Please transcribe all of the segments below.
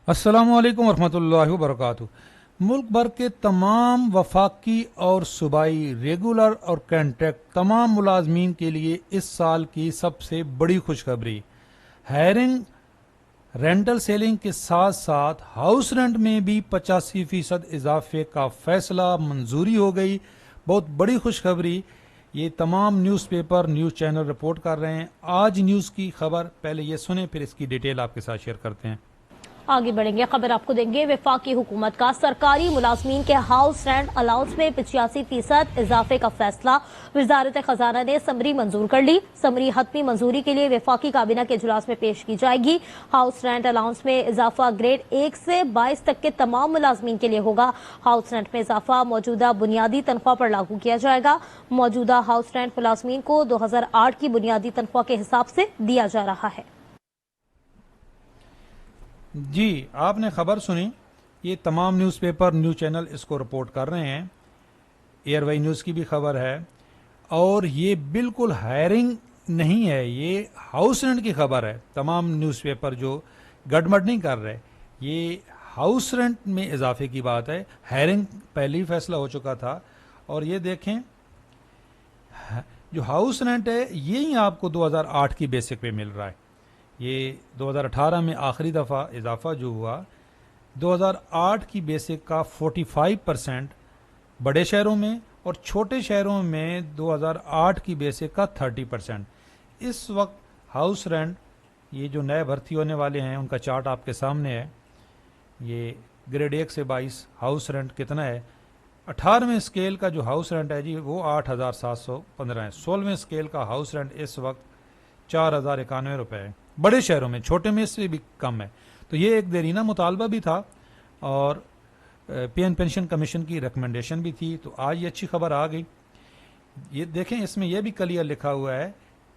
अस्सलामुअलैकुम वरहमतुल्लाहि वबरकातुहू। मुल्क भर के तमाम वफाकी और सूबाई रेगुलर और कॉन्ट्रैक्ट तमाम मुलाजमीन के लिए इस साल की सबसे बड़ी खुशखबरी हायरिंग रेंटल सेलिंग के साथ साथ हाउस रेंट में भी 85% इजाफे का फैसला मंजूरी हो गई। बहुत बड़ी खुशखबरी। ये तमाम न्यूज़पेपर न्यूज़ चैनल रिपोर्ट कर रहे हैं। आज न्यूज़ की खबर पहले ये सुने, फिर इसकी डिटेल आपके साथ शेयर करते हैं। आगे बढ़ेंगे, खबर आपको देंगे। वफाकी हुकूमत का सरकारी मुलाजमीन के हाउस रेंट अलाउंस में 85% इजाफे का फैसला वजारत खजाना ने समरी मंजूर कर ली। समरी हतमी मंजूरी के लिए वफाकी काबीना के इजलास में पेश की जाएगी। हाउस रेंट अलाउंस में इजाफा ग्रेड 1 से 22 तक के तमाम मुलाजमीन के लिए होगा। हाउस रेंट में इजाफा मौजूदा बुनियादी तनख्वाह पर लागू किया जाएगा। मौजूदा हाउस रेंट मुलाजमीन को 2008 की बुनियादी तनख्वाह के हिसाब से दिया जा रहा है। जी, आपने खबर सुनी। ये तमाम न्यूज़पेपर न्यूज़ चैनल इसको रिपोर्ट कर रहे हैं। एयरवाई न्यूज़ की भी खबर है। और ये बिल्कुल हायरिंग नहीं है, ये हाउस रेंट की खबर है। तमाम न्यूज़पेपर जो गड़बड़ नहीं कर रहे, ये हाउस रेंट में इजाफे की बात है। हायरिंग पहले ही फैसला हो चुका था। और ये देखें, जो हाउस रेंट है यही आपको 2008 की बेसिक पे मिल रहा है। ये 2018 में आखिरी दफ़ा इजाफा जो हुआ, 2008 की बेसिक का 45% बड़े शहरों में और छोटे शहरों में 2008 की बेसिक का 30%। इस वक्त हाउस रेंट, ये जो नए भर्ती होने वाले हैं उनका चार्ट आपके सामने है। ये ग्रेड 1 से 22 हाउस रेंट कितना है। 18वें स्केल का जो हाउस रेंट है जी वो 8,715 है। 16वें स्केल का हाउस रेंट इस वक्त 4,091 रुपये है बड़े शहरों में। छोटे में इससे भी कम है। तो ये एक देरीना मुतालबा भी था और पे एंड पेंशन कमीशन की रिकमेंडेशन भी थी। तो आज ये अच्छी खबर आ गई। ये देखें, इसमें यह भी क्लियर लिखा हुआ है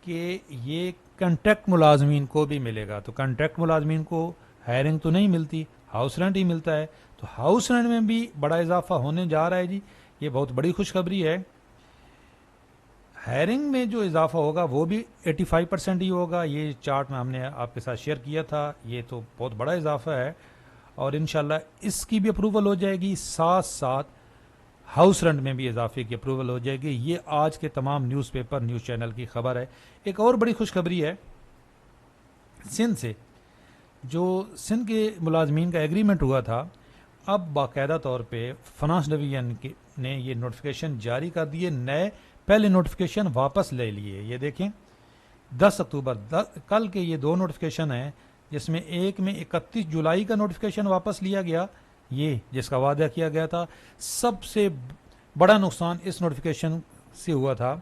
कि ये कॉन्ट्रैक्ट मुलाजमीन को भी मिलेगा। तो कॉन्ट्रैक्ट मुलाजमीन को हायरिंग तो नहीं मिलती, हाउस रेंट ही मिलता है। तो हाउस रेंट में भी बड़ा इजाफा होने जा रहा है जी। ये बहुत बड़ी खुशखबरी है। हायरिंग में जो इजाफा होगा वो भी 85% ही होगा। ये चार्ट में हमने आपके साथ शेयर किया था। ये तो बहुत बड़ा इजाफा है और इंशाल्लाह इसकी भी अप्रूवल हो जाएगी। साथ साथ हाउस रेंट में भी इजाफे की अप्रूवल हो जाएगी। ये आज के तमाम न्यूज़पेपर न्यूज़ चैनल की खबर है। एक और बड़ी खुशखबरी है सिंध से। जो सिंध के मुलाजमीन का एग्रीमेंट हुआ था, अब बाकायदा तौर पे फाइनेंस डिवीजन ने ये नोटिफिकेशन जारी कर दिए। नए पहले नोटिफिकेशन वापस ले लिए। ये देखें, 10 अक्टूबर कल के ये दो नोटिफिकेशन हैं, जिसमें एक में 31 जुलाई का नोटिफिकेशन वापस लिया गया, ये जिसका वादा किया गया था। सबसे बड़ा नुकसान इस नोटिफिकेशन से हुआ था।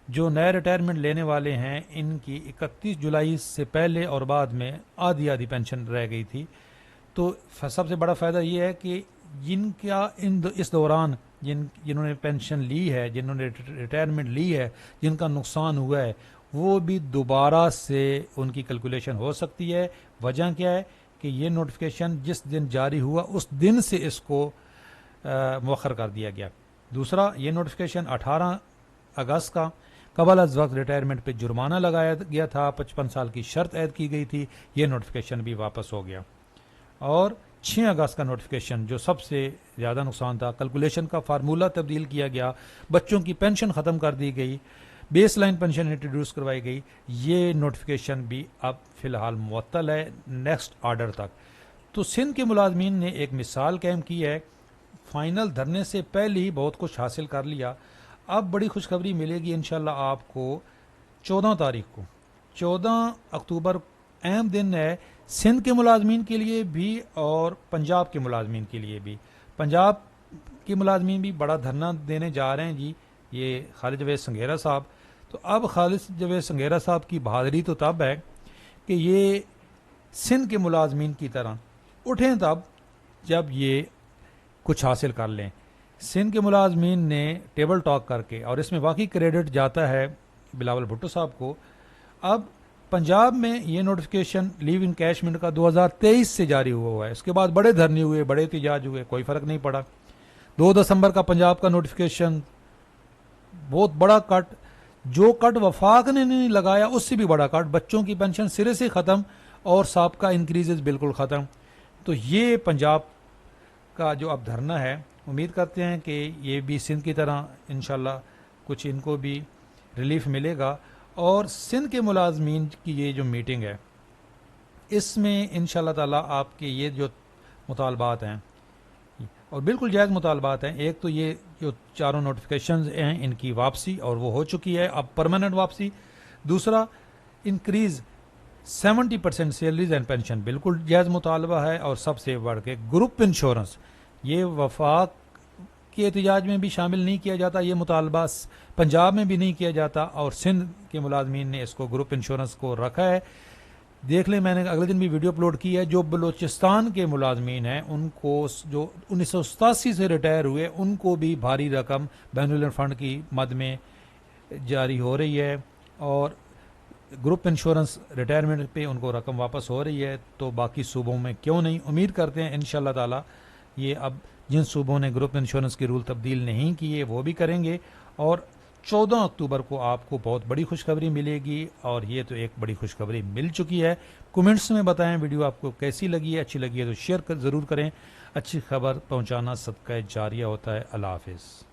जो नए रिटायरमेंट लेने वाले हैं इनकी 31 जुलाई से पहले और बाद में आधी आधी पेंशन रह गई थी। तो सबसे बड़ा फ़ायदा ये है कि जिनका इस दौरान जिन्होंने पेंशन ली है, जिन्होंने रिटायरमेंट ली है, जिनका नुकसान हुआ है, वो भी दोबारा से उनकी कैलकुलेशन हो सकती है। वजह क्या है कि ये नोटिफिकेशन जिस दिन जारी हुआ उस दिन से इसको मौखर कर दिया गया। दूसरा, ये नोटिफिकेशन 18 अगस्त का कबल अज़ वक्त रिटायरमेंट पे जुर्माना लगाया गया था, 55 साल की शर्त ऐद की गई थी। ये नोटिफिकेशन भी वापस हो गया। और 6 अगस्त का नोटिफिकेशन जो सबसे ज़्यादा नुकसान था, कैलकुलेशन का फार्मूला तब्दील किया गया, बच्चों की पेंशन ख़त्म कर दी गई, बेस लाइन पेंशन इंट्रोड्यूस करवाई गई। ये नोटिफिकेशन भी अब फ़िलहाल मुअत्तल है नेक्स्ट ऑर्डर तक। तो सिंध के मुलाजमीन ने एक मिसाल कायम की है। फाइनल धरने से पहले ही बहुत कुछ हासिल कर लिया। अब बड़ी खुशखबरी मिलेगी इंशाल्लाह आपको 14 तारीख को। 14 अक्टूबर अहम दिन है सिंध के मुलाजमीन के लिए भी और पंजाब के मुलाजमीन के लिए भी। पंजाब के मुलाजमीन भी बड़ा धरना देने जा रहे हैं जी, ये खालिद जवेद संघेरा साहब। तो अब खालिद जवेद संघेरा साहब की बहादुरी तो तब है कि ये सिंध के मुलाजमीन की तरह उठें तब जब ये कुछ हासिल कर लें। सिंध के मुलाजमीन ने टेबल टॉक करके, और इसमें वाकई क्रेडिट जाता है बिलावल भुट्टो साहब को। अब पंजाब में ये नोटिफिकेशन लीव इनकैशमेंट का 2023 से जारी हुआ है। इसके बाद बड़े धरने हुए, बड़े एहतजाज हुए, कोई फ़र्क नहीं पड़ा। 2 दिसंबर का पंजाब का नोटिफिकेशन, बहुत बड़ा कट, जो कट वफाक ने नहीं लगाया उससे भी बड़ा कट। बच्चों की पेंशन सिरे से ख़त्म और साबका इंक्रीजेज बिल्कुल ख़त्म। तो ये पंजाब का जो अब धरना है, उम्मीद करते हैं कि ये भी सिंध की तरह इंशाल्लाह कुछ इनको भी रिलीफ मिलेगा। और सिंध के मुलाजमीन की ये जो मीटिंग है, इसमें इंशाल्लाह ताला आपके ये जो मुतालबात हैं, और बिल्कुल जायज़ मुतालबात हैं, एक तो ये जो चारों नोटिफिकेशंस हैं इनकी वापसी, और वो हो चुकी है अब परमानेंट वापसी। दूसरा, इंक्रीज़ 70% सैलरीज एंड पेंशन, बिल्कुल जायज़ मुतालबा है। और सबसे बढ़ के ग्रुप इंश्योरेंस, ये वफाक के एहतजाज में भी शामिल नहीं किया जाता, ये मुतालबा पंजाब में भी नहीं किया जाता, और सिंध के मुलाजमीन ने इसको ग्रुप इंश्योरेंस को रखा है। देख लें, मैंने अगले दिन भी वीडियो अपलोड की है। जो बलूचिस्तान के मुलाजमीन हैं, उनको जो 1987 से रिटायर हुए, उनको भी भारी रकम बैनुल फंड की मद में जारी हो रही है, और ग्रुप इंश्योरेंस रिटायरमेंट पे उनको रकम वापस हो रही है। तो बाकी सूबों में क्यों नहीं, उम्मीद करते हैं इंशाल्लाह ताला ये अब जिन सूबों ने ग्रुप इंश्योरेंस की रूल तब्दील नहीं किए वो भी करेंगे। और 14 अक्टूबर को आपको बहुत बड़ी खुशखबरी मिलेगी, और ये तो एक बड़ी खुशखबरी मिल चुकी है। कमेंट्स में बताएं वीडियो आपको कैसी लगी है, अच्छी लगी है तो शेयर ज़रूर करें। अच्छी खबर पहुंचाना सदका जारिया होता है। अल्लाह हाफिज़।